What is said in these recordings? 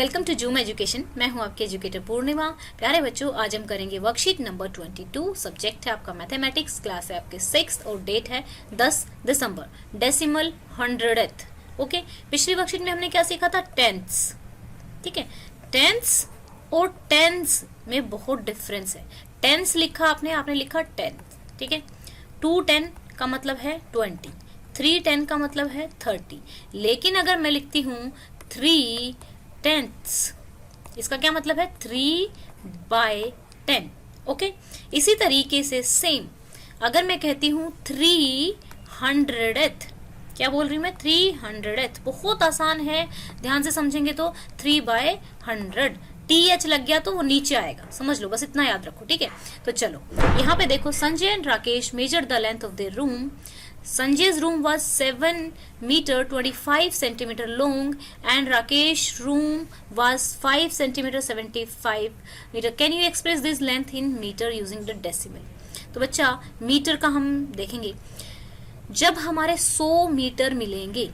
Welcome to zoom education. मैं हूं आपके एजुकेटर पूर्णिमा। प्यारे बच्चों, आज हम करेंगे वर्कशीट नंबर 22। सब्जेक्ट है आपका मैथमेटिक्स, क्लास है आपके 6 और डेट है 10 दिसंबर। डेसिमल हंड्रेडेथ। ओके, पिछली वर्कशीट में हमने क्या सीखा था? टेंथ्स। ठीक है, टेंथ्स और टेंस में बहुत डिफरेंस है। टेंस लिखा आपने लिखा टेंथ। ठीक है, 210 का मतलब है 20, 310 का मतलब है 30। लेकिन अगर मैं लिखती हूँ 3/10, इसका क्या मतलब है? 3/10। ओके, इसी तरीके से सेम अगर मैं कहती हूँ 300th, क्या बोल रही हूँ मैं? 300th। बहुत आसान है, ध्यान से समझेंगे तो 3/100। TH लग गया तो वो नीचे आएगा, समझ लो, बस इतना याद रखो। ठीक है, तो चलो यहाँ पे देखो, Sanjay and Rakesh measure the length of their room. Sanjay's room was 7 meter 25 centimeter long and Rakesh's room was 5 centimeter 75 meter. Can you express this length in meter using the decimal? तो बच्चा मीटर का हम देखेंगे। जब हमारे 100 मीटर मिलेंगे,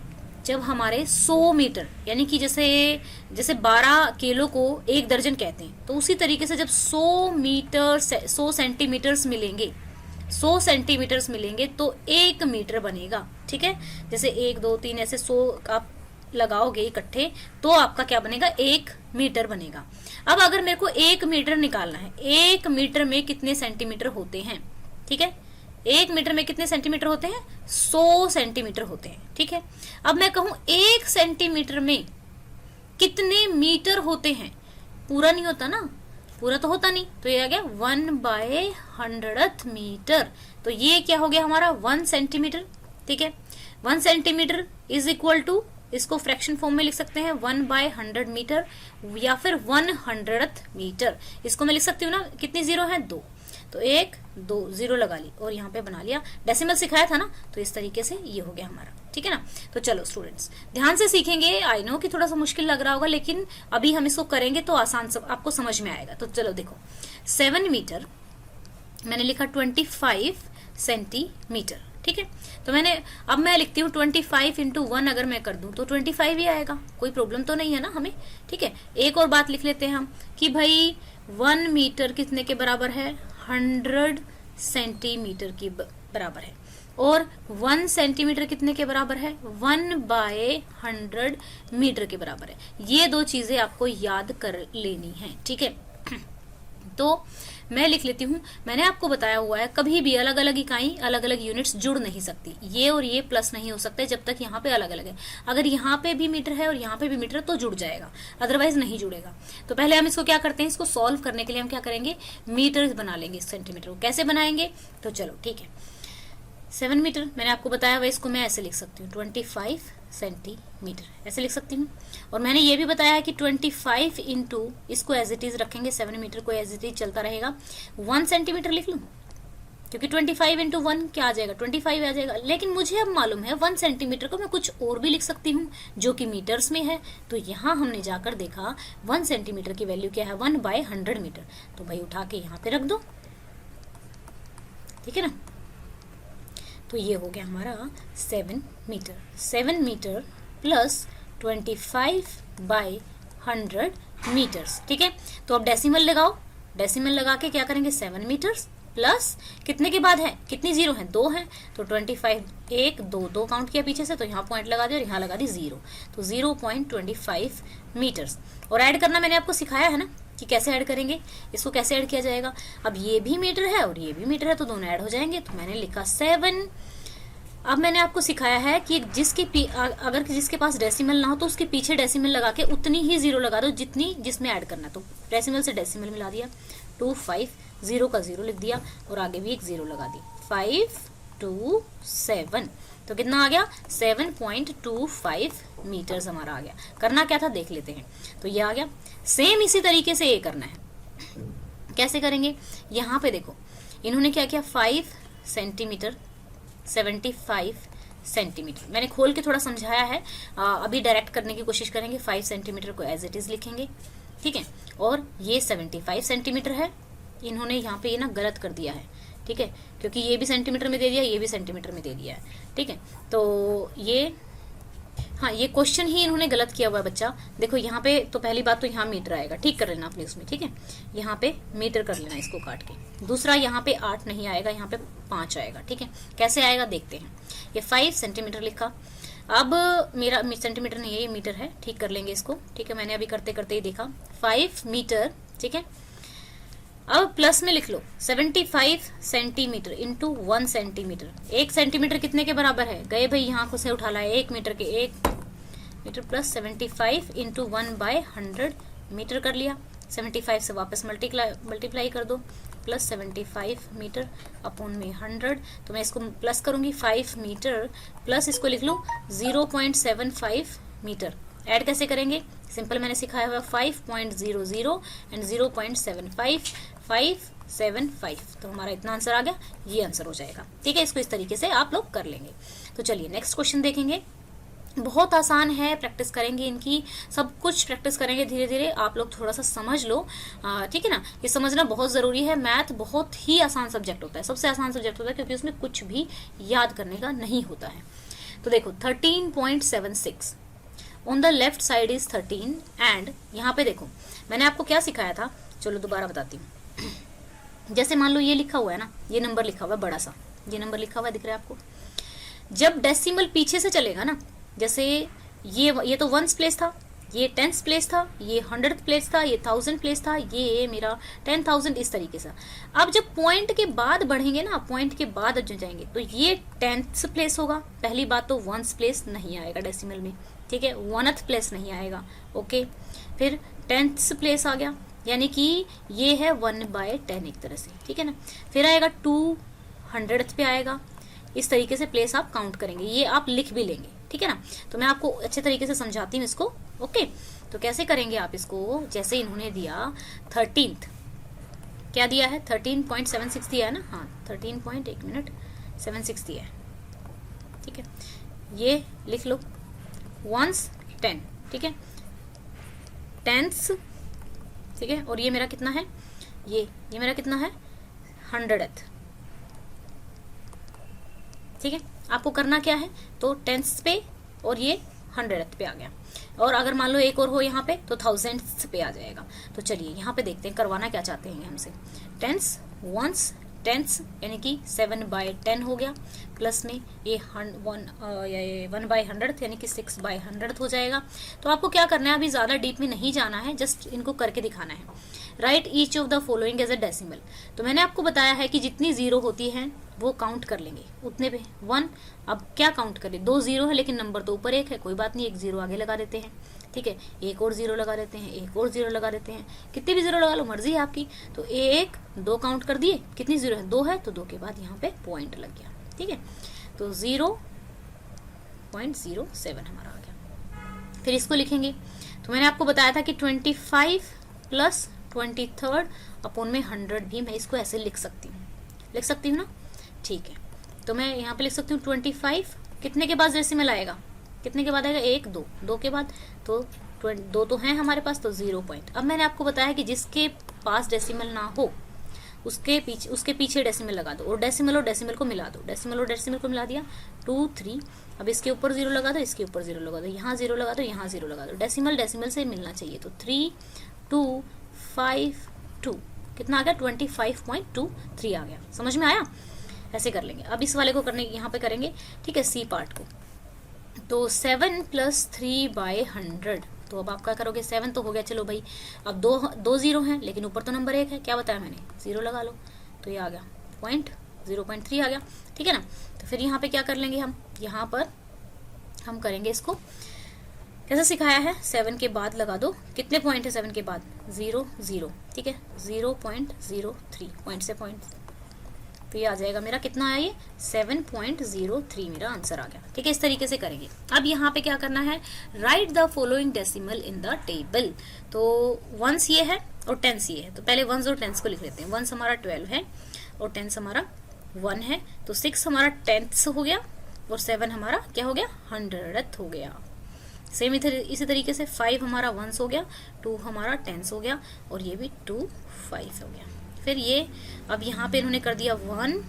जब हमारे 100 मीटर यानी कि जैसे 12 किलो को 1 दर्जन कहते हैं, तो उसी तरीके से जब 100 मीटर 100 सेंटीमीटर्स मिलेंगे, 100 सेंटीमीटर्स मिलेंगे तो 1 मीटर बनेगा। ठीक है, जैसे 1 2 3 ऐसे 100 आप लगाओगे इकट्ठे तो आपका क्या बनेगा? 1 मीटर बनेगा। अब अगर मेरे को 1 मीटर निकालना है, 1 मीटर में कितने सेंटीमीटर होते हैं? ठीक है, 1 मीटर में कितने सेंटीमीटर होते हैं? 100 सेंटीमीटर होते हैं। ठीक है, अब मैं कहूं 1 सेंटीमीटर में कितने मीटर होते हैं? पूरा नहीं होता ना, पूरा तो होता नहीं, तो ये आ गया 1/100th मीटर। तो ये क्या हो गया हमारा? 1 सेंटीमीटर। ठीक है, 1 सेंटीमीटर इज इक्वल टू, इसको फ्रैक्शन फॉर्म में लिख सकते हैं 1/100 मीटर या फिर 100th मीटर। इसको मैं लिख सकती हूँ ना, कितनी जीरो है? 2, तो 1 2 जीरो लगा ली और यहाँ पे बना लिया। डेसिमल सिखाया था ना, तो इस तरीके से ये हो गया हमारा। ठीक है ना, तो चलो स्टूडेंट्स ध्यान से सीखेंगे। आई नो कि थोड़ा सा मुश्किल लग रहा होगा, लेकिन अभी हम इसको करेंगे तो आसान सब आपको समझ में आएगा। तो चलो देखो, 7 मीटर मैंने लिखा 25 सेंटीमीटर। ठीक है, तो अब मैं लिखती हूँ 25 इंटू 1 अगर मैं कर दूं तो 25 ही आएगा, कोई प्रॉब्लम तो नहीं है ना हमें। ठीक है, एक और बात लिख लेते हैं हम कि भाई 1 मीटर कितने के बराबर है? 100 सेंटीमीटर की बराबर है। और 1 सेंटीमीटर कितने के बराबर है? 1/100 मीटर के बराबर है। ये दो चीजें आपको याद कर लेनी है। ठीक है, तो मैं लिख लेती हूँ। मैंने आपको बताया हुआ है कभी भी अलग अलग इकाई, अलग अलग यूनिट्स जुड़ नहीं सकती। ये और ये प्लस नहीं हो सकते जब तक यहाँ पे अलग अलग है। अगर यहाँ पे भी मीटर है और यहाँ पे भी मीटर है तो जुड़ जाएगा, अदरवाइज नहीं जुड़ेगा। तो पहले हम इसको क्या करते हैं, इसको सॉल्व करने के लिए हम क्या करेंगे? मीटर बना लेंगे। सेंटीमीटर को कैसे बनाएंगे? तो चलो ठीक है, 7 मीटर मैंने आपको बताया हुआ, इसको मैं ऐसे लिख सकती हूँ 25 सेंटीमीटर, ऐसे लिख सकती हूँ। और मैंने ये भी बताया है कि 25 इंटू, इसको एज इट इज रखेंगे, 7 मीटर को एज इट इज चलता रहेगा, 1 सेंटीमीटर लिख लूँ, क्योंकि 25 इंटू 1 क्या आ जाएगा? 25 आ जाएगा। लेकिन मुझे अब मालूम है 1 सेंटीमीटर को मैं कुछ और भी लिख सकती हूँ जो कि मीटर्स में है। तो यहाँ हमने जाकर देखा 1 सेंटीमीटर की वैल्यू क्या है? 1/100 मीटर। तो भाई उठा के यहाँ पे रख दो। ठीक है ना, तो ये हो गया हमारा 7 मीटर। 7 metre plus 25/100 metres. ठीक है, तो अब डेसिमल लगाओ। डेसिमल लगा के क्या करेंगे? 7 मीटर्स प्लस कितने के बाद है? कितनी जीरो है? 2 है, तो 25 1 2 2 काउंट किया पीछे से, तो यहाँ पॉइंट लगा दिया और यहाँ लगा दी 0, तो 0.25 मीटर्स। और ऐड करना मैंने आपको सिखाया है ना कि कैसे ऐड करेंगे, इसको कैसे ऐड किया जाएगा। अब ये भी मीटर है और ये भी मीटर है, तो दोनों ऐड हो जाएंगे। तो मैंने लिखा 7। अब मैंने आपको सिखाया है कि अगर जिसके पास डेसिमल ना हो तो उसके पीछे डेसिमल लगा के उतनी ही जीरो लगा दो जितनी जिसमें ऐड करना है। तो डेसिमल से डेसिमल मिला दिया, 25, 0 का 0 लिख दिया और आगे भी एक 0 लगा दी, 527। तो कितना आ गया? 7.25 मीटर्स हमारा आ गया। करना क्या था देख लेते हैं। तो ये आ गया। सेम इसी तरीके से ये करना है। कैसे करेंगे? यहाँ पे देखो, इन्होंने क्या किया? 5 सेंटीमीटर 75 सेंटीमीटर। मैंने खोल के थोड़ा समझाया है, अभी डायरेक्ट करने की कोशिश करेंगे। 5 सेंटीमीटर को एज इट इज लिखेंगे। ठीक है, और ये 75 सेंटीमीटर है। इन्होंने यहाँ पे ये ना गलत कर दिया है। ठीक है, क्योंकि ये भी सेंटीमीटर में दे दिया, ये भी सेंटीमीटर में दे दिया है। ठीक है, तो ये हाँ, ये क्वेश्चन ही इन्होंने गलत किया हुआ है बच्चा। देखो यहाँ पे तो पहली बात तो यहाँ मीटर आएगा, ठीक कर लेना अपने उसमें, ठीक है, यहाँ पे मीटर कर लेना इसको काट के। दूसरा यहाँ पे 8 नहीं आएगा, यहाँ पे 5 आएगा, ठीक है। कैसे आएगा देखते हैं। ये 5 सेंटीमीटर लिखा, अब मेरा सेंटीमीटर नहीं है, ये मीटर है, ठीक कर लेंगे इसको, ठीक है। मैंने अभी करते करते ही देखा 5 मीटर, ठीक है। अब प्लस में लिख लो 75 सेंटीमीटर इंटू 1 सेंटीमीटर। 1 सेंटीमीटर कितने के बराबर है, गए भाई यहाँ से उठा लाए 1 मीटर के, 1 मीटर प्लस 75 इंटू 1/100 मीटर कर लिया। 75 से वापस मल्टीप्लाई कर दो, प्लस 75 मीटर अपॉन में 100। तो मैं इसको प्लस करूंगी 5 मीटर प्लस इसको लिख लूँ 0.75 मीटर। ऐड कैसे करेंगे, सिंपल मैंने सिखाया हुआ 5.00 एंड 0.75 575। तो हमारा इतना आंसर आ गया, ये आंसर हो जाएगा, ठीक है। इसको इस तरीके से आप लोग कर लेंगे। तो चलिए नेक्स्ट क्वेश्चन देखेंगे। बहुत आसान है, प्रैक्टिस करेंगे इनकी, सब कुछ प्रैक्टिस करेंगे धीरे धीरे। आप लोग थोड़ा सा समझ लो, ठीक है ना। ये समझना बहुत ज़रूरी है। मैथ बहुत ही आसान सब्जेक्ट होता है, सबसे आसान सब्जेक्ट होता है, क्योंकि उसमें कुछ भी याद करने का नहीं होता है। तो देखो 13.76 on the left side is 13 and यहाँ पे देखो मैंने आपको क्या सिखाया था, चलो दोबारा बताती हूँ। जैसे मान लो ये लिखा हुआ है ना, ये नंबर लिखा हुआ है बड़ा सा, ये नंबर लिखा हुआ है, दिख रहा है आपको। जब डेसिमल पीछे से चलेगा ना, जैसे ये तो 1s प्लेस था, ये 10s प्लेस था, ये 100th प्लेस था, ये 1000 प्लेस था, ये मेरा 10,000, इस तरीके से। अब जब पॉइंट के बाद बढ़ेंगे ना, पॉइंट के बाद जो जाएंगे, तो ये 10th प्लेस होगा। पहली बात तो 1s प्लेस नहीं आएगा डेसिमल में, ठीक है, 1th प्लेस नहीं आएगा, ओके। फिर 10th प्लेस आ गया, यानी कि ये है 1/10 एक तरह से, ठीक है ना। फिर आएगा 200th पे आएगा। इस तरीके से प्लेस आप काउंट करेंगे, ये आप लिख भी लेंगे, ठीक है ना। तो मैं आपको अच्छे तरीके से समझाती हूँ इसको, ओके। तो कैसे करेंगे आप इसको, जैसे इन्होंने दिया 13th, क्या दिया है 13.76 दिया है ना, हाँ 13.76 दिया है, ठीक है। ये लिख लो 1s 10, ठीक है, 10s, ठीक है। और ये मेरा कितना है, ये मेरा कितना है 100th, ठीक है। आपको करना क्या है, तो 10th पे और ये 100th पे आ गया। और अगर मान लो एक और हो यहाँ पे तो 1000th पे आ जाएगा। तो चलिए यहाँ पे देखते हैं करवाना क्या चाहते हैं हमसे। 10s 1s 10s यानी कि 7/10 हो गया, प्लस में ये 1/100 यानी कि 6/100 हो जाएगा। तो आपको क्या करना है, अभी ज़्यादा डीप में नहीं जाना है, जस्ट इनको करके दिखाना है। Write each of the following as a decimal. तो मैंने आपको बताया है कि जितनी जीरो होती है वो काउंट कर लेंगे उतने पे 1। अब क्या काउंट करें, 2 जीरो है लेकिन नंबर तो ऊपर 1 है, कोई बात नहीं, 1 जीरो आगे लगा देते हैं, ठीक है। एक और जीरो लगा देते हैं, एक और जीरो लगा देते हैं, कितनी भी जीरो लगा लो, मर्जी है आपकी। तो 1 2 काउंट कर दिए, कितनी जीरो है 2 है, तो 2 के बाद यहाँ पे पॉइंट लग गया, ठीक है। तो 0.07 हमारा आ गया। फिर इसको लिखेंगे, तो मैंने आपको बताया था कि 25 प्लस 23rd अपॉन में 100 भी मैं इसको ऐसे लिख सकती हूँ ना, ठीक है। तो मैं यहाँ पे लिख सकती हूँ 25 कितने के बाद डेसिमल आएगा, कितने के बाद आएगा 1 2 2 के बाद, तो 2 तो हैं हमारे पास, तो 0 पॉइंट। अब मैंने आपको बताया कि जिसके पास डेसिमल ना हो उसके पीछे डेसिमल लगा दो, और डेसिमल को मिला दो, डेसिमल और डेसिमल को मिला दिया 2 3। अब इसके ऊपर 0 लगा दो, इसके ऊपर 0 लगा दो, यहाँ 0 लगा दो, यहाँ 0 लगा दो, डेसिमल से मिलना चाहिए। तो 3 2 5 2 कितना आ गया 25.23 आ गया। समझ में आया, ऐसे कर लेंगे। अब इस वाले को करने यहाँ पे करेंगे, ठीक है, सी पार्ट को। तो 7 प्लस 3/100, तो अब आप क्या करोगे, 7 तो हो गया, चलो भाई। अब दो जीरो हैं लेकिन ऊपर तो नंबर 1 है, क्या बताया मैंने, 0 लगा लो, तो ये आ गया 0.3 आ गया, ठीक है ना। तो फिर यहाँ पे क्या कर लेंगे हम, यहाँ पर हम करेंगे इसको कैसे सिखाया है, 7 के बाद लगा दो, कितने पॉइंट है 7 के बाद 0 0, ठीक है, 0.03 पॉइंट से पॉइंट, तो ये आ जाएगा मेरा कितना आया, ये 7.03 मेरा आंसर आ गया, ठीक है। इस तरीके से करेंगे। अब यहाँ पे क्या करना है, right the following decimal in the table. तो 1s ये है और 10s ये है, तो पहले 1s और 10s को लिख लेते हैं। 1s हमारा 12 है और 10s हमारा 1 है, तो 6 हमारा 10th हो गया और 7 हमारा क्या हो गया 100th हो गया। सेम इसी तरीके से 5 हमारा 1s हो गया, 2 हमारा 10s हो गया और ये भी 2 5 हो गया। फिर ये अब यहाँ पे इन्होंने कर दिया 1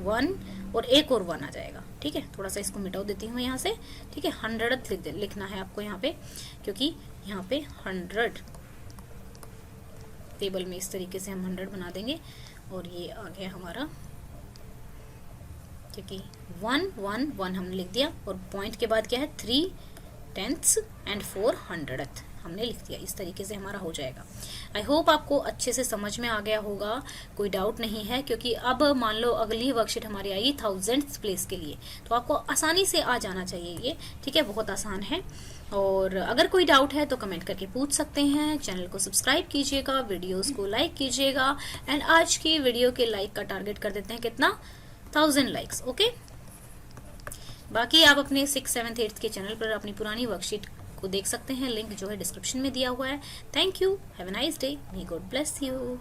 1 और एक और 1 आ जाएगा, ठीक है, थोड़ा सा इसको मिटा देती हूँ यहाँ से, ठीक है। 100th लिखना है आपको यहाँ पे, क्योंकि यहाँ पे 100 टेबल में इस तरीके से हम 100 बना देंगे, और ये आ गया हमारा, क्योंकि 1 1 1 हमने लिख दिया, और पॉइंट के बाद क्या है 3/10 एंड 4/100th हमने लिख दिया। इस तरीके से हमारा हो जाएगा। आई होप आपको अच्छे से समझ में आ गया होगा, कोई डाउट नहीं है, क्योंकि अब मान लो अगली वर्कशीट हमारी आई 1000th प्लेस के लिए, तो आपको आसानी से आ जाना चाहिए ये, ठीक है, बहुत आसान है। और अगर कोई डाउट है तो कमेंट करके पूछ सकते हैं। चैनल को सब्सक्राइब कीजिएगा, वीडियोस को लाइक कीजिएगा, एंड आज की वीडियो के लाइक का टारगेट कर देते हैं कितना, 1000 लाइक्स, ओके। बाकी आप अपने 6th 7th 8th के चैनल पर अपनी पुरानी वर्कशीट को देख सकते हैं, लिंक जो है डिस्क्रिप्शन में दिया हुआ है। Thank you, have a nice day, may God bless you.